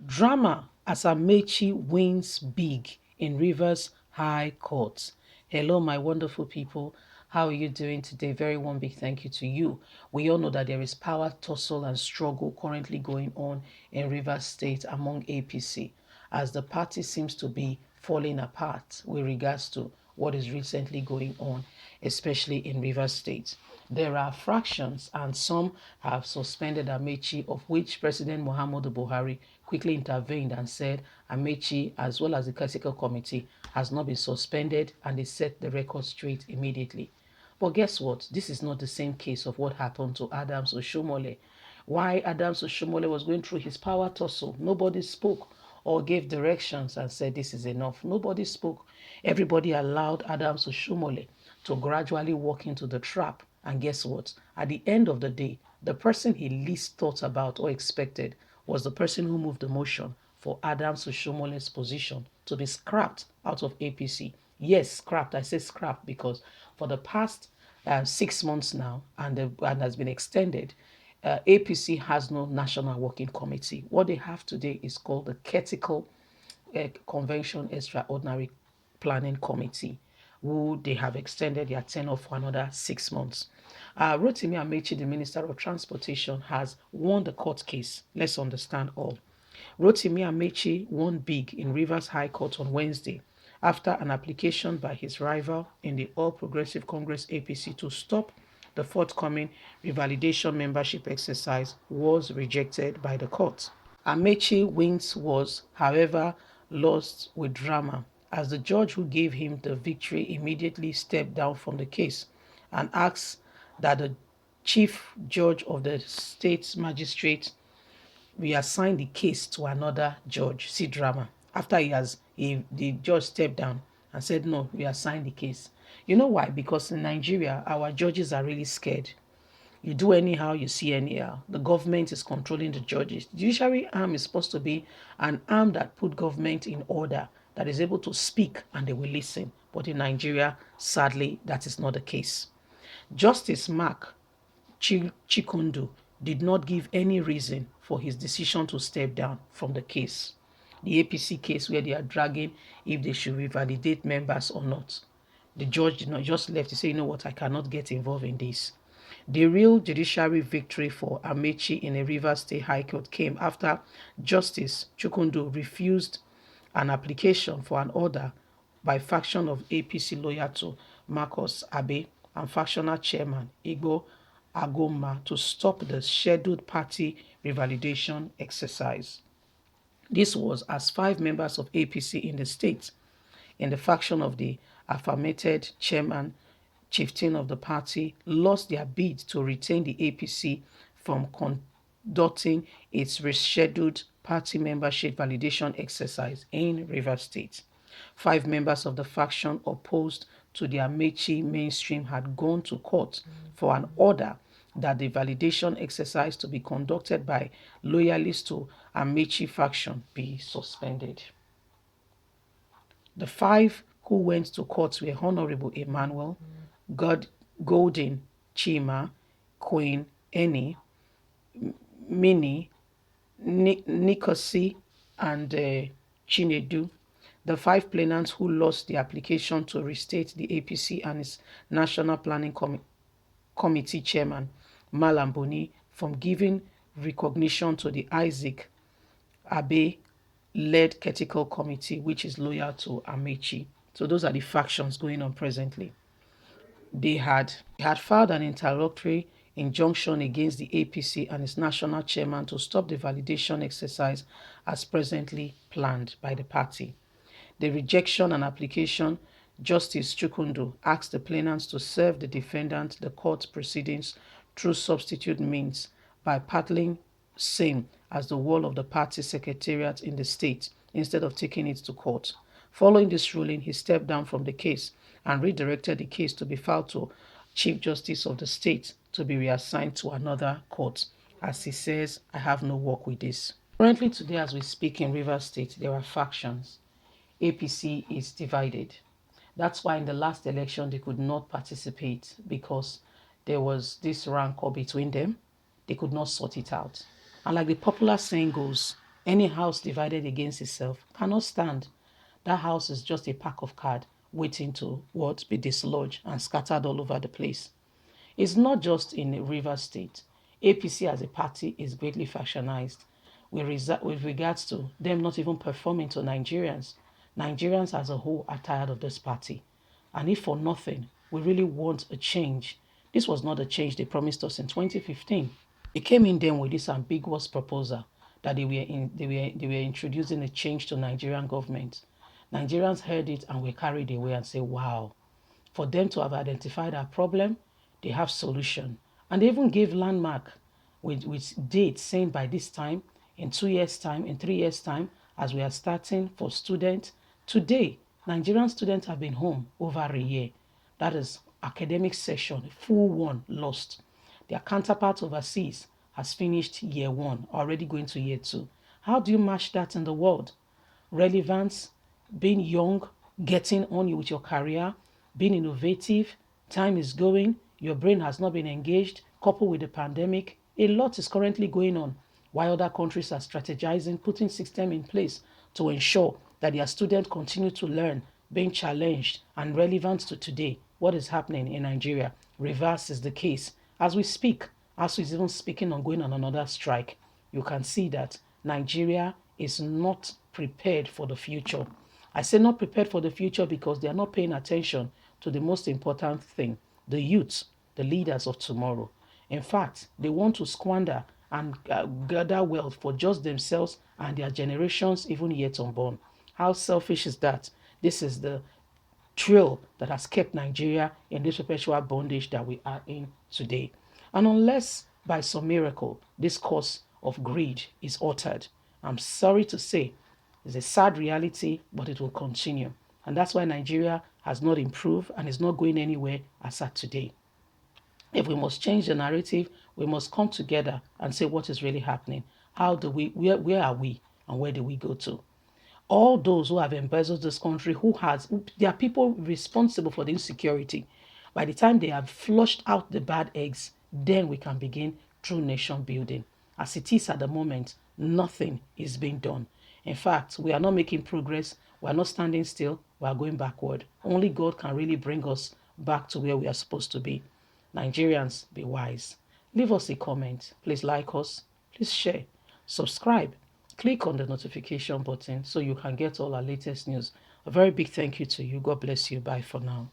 Drama as Amaechi wins big in Rivers High Court. Hello, my wonderful people. How are you doing today? Very one big thank you to you. We all know that there is power tussle and struggle currently going on in Rivers State among APC as the party seems to be falling apart with regards to what is recently going on, especially in Rivers State. There are fractions, and some have suspended Amaechi, of which President Muhammadu Buhari quickly intervened and said Amaechi, as well as the critical committee, has not been suspended, and they set the record straight immediately. But guess what? This is not the same case of what happened to Adams Oshomole. Why Adams Oshomole was going through his power tussle, nobody spoke or gave directions and said this is enough. Nobody spoke. Everybody allowed Adams Oshomole to gradually walk into the trap. And guess what? At the end of the day, the person he least thought about or expected was the person who moved the motion for Adams Oshomole's position to be scrapped out of APC. Yes, scrapped. I say scrapped because for the past 6 months now, and has been extended, APC has no national working committee. What they have today is called the Critical Convention Extraordinary Planning Committee, who they have extended their tenure for another 6 months. Rotimi Amaechi, the Minister of Transportation, has won the court case. Let's understand all. Rotimi Amaechi won big in Rivers High Court on Wednesday after an application by his rival in the All Progressive Congress APC to stop the forthcoming revalidation membership exercise was rejected by the court. Amaechi wins was, however, lost with drama as the judge who gave him the victory immediately stepped down from the case and asked that the chief judge of the state magistrate reassign the case to another judge. See drama. After the judge stepped down and said, no, reassign the case. You know why? Because in Nigeria, our judges are really scared. You do anyhow, you see anyhow. The government is controlling the judges. The judiciary arm is supposed to be an arm that put government in order, that is able to speak and they will listen. But in Nigeria, sadly, that is not the case. Justice Mark Chikundu did not give any reason for his decision to step down from the case, the APC case where they are dragging if they should revalidate members or not. The judge did not just left to say, you know what, I cannot get involved in this. The real judiciary victory for Amaechi in a Rivers State High Court came after Justice Chukundu refused an application for an order by faction of APC lawyer to Marcus Abe and factional chairman Igbo Agoma to stop the scheduled party revalidation exercise. This was as 5 members of APC in the state, in the faction of the affirmated chairman, chieftain of the party, lost their bid to retain the APC from conducting its rescheduled party membership validation exercise in Rivers State. 5 members of the faction opposed to the Amaechi mainstream had gone to court for an order that the validation exercise to be conducted by loyalists to Amaechi faction be suspended. The 5 who went to court were Honorable Emmanuel, Golden Chima, Queen Eni, Minnie, Nikosi, and Chinedu. The 5 plaintiffs who lost the application to restate the APC and its National Planning Committee chairman, Malam Boni, from giving recognition to the Isaac Abe-led critical committee, which is loyal to Amaechi. So those are the factions going on presently. They had filed an interlocutory injunction against the APC and its national chairman to stop the validation exercise as presently planned by the party. The rejection and application, Justice Chukundu asked the plaintiffs to serve the defendant the court proceedings through substitute means by paddling same as the wall of the party secretariat in the state instead of taking it to court. Following this ruling, he stepped down from the case and redirected the case to be filed to Chief Justice of the state to be reassigned to another court. As he says, I have no work with this. Currently today as we speak in Rivers State, there are factions. APC is divided. That's why in the last election they could not participate because there was this rancor between them. They could not sort it out. And like the popular saying goes, Any house divided against itself cannot stand. That house is just a pack of cards waiting to what be dislodged and scattered all over the place. It's not just in Rivers State. APC as a party is greatly factionized with regards to them not even performing to Nigerians. Nigerians as a whole are tired of this party. And if for nothing, we really want a change. This was not a change they promised us in 2015. They came in then with this ambiguous proposal that they were introducing a change to Nigerian government. Nigerians heard it and were carried away and said, wow. For them to have identified our problem, they have solution. And they even gave landmark with dates saying by this time, in 2 years' time, in 3 years' time, as we are starting for students. Today, Nigerian students have been home over a year. That is academic session, full one lost. Their counterpart overseas has finished year one, already going to year two. How do you match that in the world? Relevance, being young, getting on with your career, being innovative, time is going, your brain has not been engaged, coupled with the pandemic. A lot is currently going on, while other countries are strategizing, putting system in place to ensure that their students continue to learn, being challenged and relevant to today. What is happening in Nigeria? Reverse is the case. As we speak, ASU is even speaking on going on another strike. You can see that Nigeria is not prepared for the future. I say not prepared for the future because they are not paying attention to the most important thing, the youth, the leaders of tomorrow. In fact, they want to squander and gather wealth for just themselves and their generations even yet unborn. How selfish is that? This is the trail that has kept Nigeria in this perpetual bondage that we are in today. And unless by some miracle this course of greed is altered, I'm sorry to say, it's a sad reality, but it will continue. And that's why Nigeria has not improved and is not going anywhere as at today. If we must change the narrative, we must come together and say what is really happening. How do we, where are we and where do we go to? All those who have embezzled this country, there are people responsible for the insecurity. By the time they have flushed out the bad eggs, then we can begin true nation building. As it is at the moment, nothing is being done. In fact, we are not making progress. We are not standing still. We are going backward. Only God can really bring us back to where we are supposed to be. Nigerians, be wise. Leave us a comment. Please like us. Please share. Subscribe. Click on the notification button so you can get all our latest news. A very big thank you to you. God bless you. Bye for now.